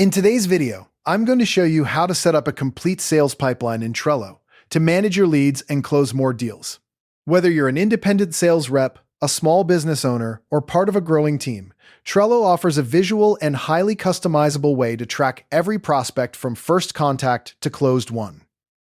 In today's video, I'm going to show you how to set up a complete sales pipeline in Trello to manage your leads and close more deals. Whether you're an independent sales rep, a small business owner, or part of a growing team, Trello offers a visual and highly customizable way to track every prospect from first contact to closed one.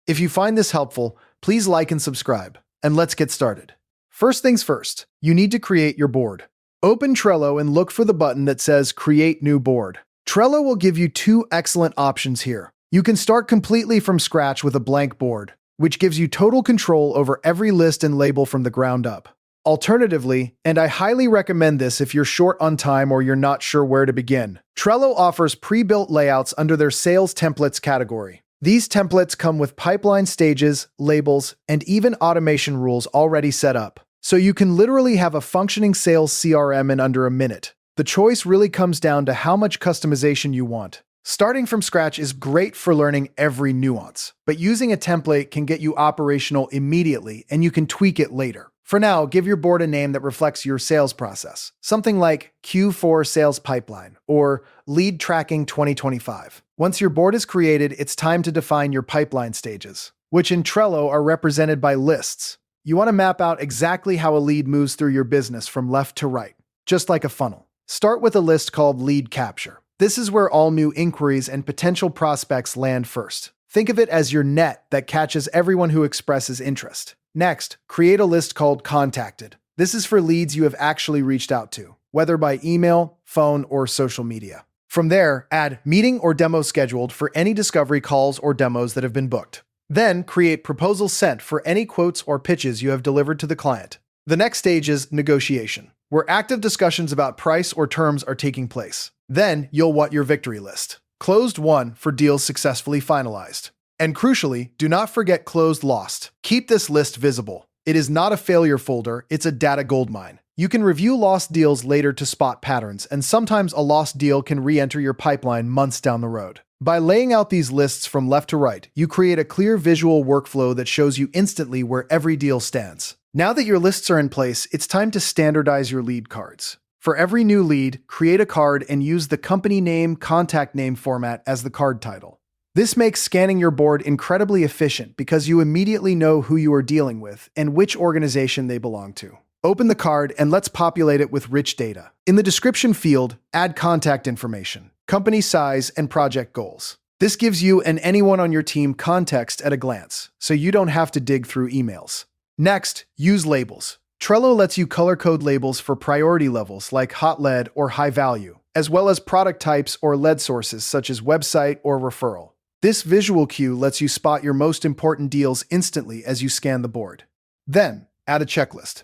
If you find this helpful, please like and subscribe, and let's get started. First things first, you need to create your board. Open Trello and look for the button that says Create New Board. Trello will give you two excellent options here. You can start completely from scratch with a blank board, which gives you total control over every list and label from the ground up. Alternatively, and I highly recommend this if you're short on time or you're not sure where to begin, Trello offers pre-built layouts under their Sales Templates category. These templates come with pipeline stages, labels, and even automation rules already set up, so you can literally have a functioning sales CRM in under a minute. The choice really comes down to how much customization you want. Starting from scratch is great for learning every nuance, but using a template can get you operational immediately and you can tweak it later. For now, give your board a name that reflects your sales process, something like Q4 Sales Pipeline or Lead Tracking 2025. Once your board is created, it's time to define your pipeline stages, which in Trello are represented by lists. You want to map out exactly how a lead moves through your business from left to right, just like a funnel. Start with a list called Lead Capture. This is where all new inquiries and potential prospects land first. Think of it as your net that catches everyone who expresses interest. Next, create a list called Contacted. This is for leads you have actually reached out to, whether by email, phone, or social media. From there, add Meeting or Demo Scheduled for any discovery calls or demos that have been booked. Then, create Proposals Sent for any quotes or pitches you have delivered to the client. The next stage is Negotiation, where active discussions about price or terms are taking place. Then, you'll want your victory list. Closed won for deals successfully finalized. And crucially, do not forget closed lost. Keep this list visible. It is not a failure folder, it's a data goldmine. You can review lost deals later to spot patterns, and sometimes a lost deal can re-enter your pipeline months down the road. By laying out these lists from left to right, you create a clear visual workflow that shows you instantly where every deal stands. Now that your lists are in place, it's time to standardize your lead cards. For every new lead, create a card and use the company name, contact name format as the card title. This makes scanning your board incredibly efficient because you immediately know who you are dealing with and which organization they belong to. Open the card and let's populate it with rich data. In the description field, add contact information, company size, and project goals. This gives you and anyone on your team context at a glance, so you don't have to dig through emails. Next, use labels. Trello lets you color code labels for priority levels like hot lead or high value, as well as product types or lead sources such as website or referral. This visual cue lets you spot your most important deals instantly as you scan the board. Then, add a checklist.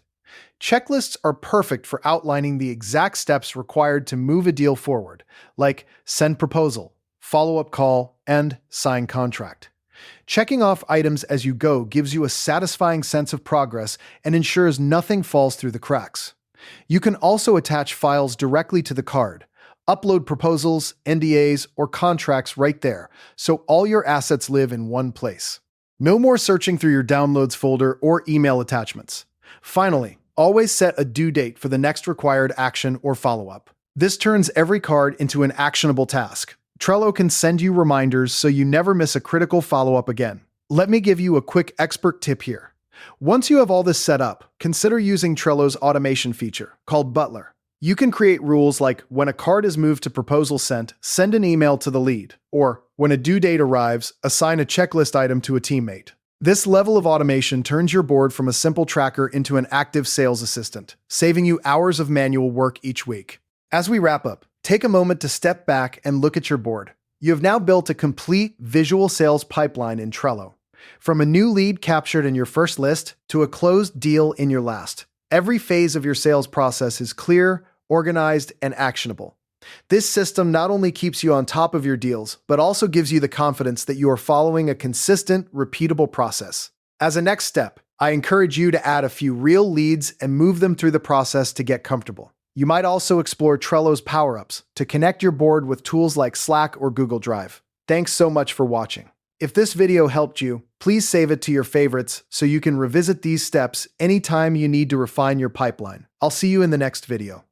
Checklists are perfect for outlining the exact steps required to move a deal forward, like send proposal, follow-up call, and sign contract. Checking off items as you go gives you a satisfying sense of progress and ensures nothing falls through the cracks. You can also attach files directly to the card. Upload proposals, NDAs, or contracts right there, so all your assets live in one place. No more searching through your downloads folder or email attachments. Finally, always set a due date for the next required action or follow-up. This turns every card into an actionable task. Trello can send you reminders so you never miss a critical follow-up again. Let me give you a quick expert tip here. Once you have all this set up, consider using Trello's automation feature, called Butler. You can create rules like when a card is moved to proposal sent, send an email to the lead, or when a due date arrives, assign a checklist item to a teammate. This level of automation turns your board from a simple tracker into an active sales assistant, saving you hours of manual work each week. As we wrap up, take a moment to step back and look at your board. You have now built a complete visual sales pipeline in Trello. From a new lead captured in your first list to a closed deal in your last. Every phase of your sales process is clear, organized, and actionable. This system not only keeps you on top of your deals, but also gives you the confidence that you are following a consistent, repeatable process. As a next step, I encourage you to add a few real leads and move them through the process to get comfortable. You might also explore Trello's power-ups to connect your board with tools like Slack or Google Drive. Thanks so much for watching. If this video helped you, please save it to your favorites so you can revisit these steps anytime you need to refine your pipeline. I'll see you in the next video.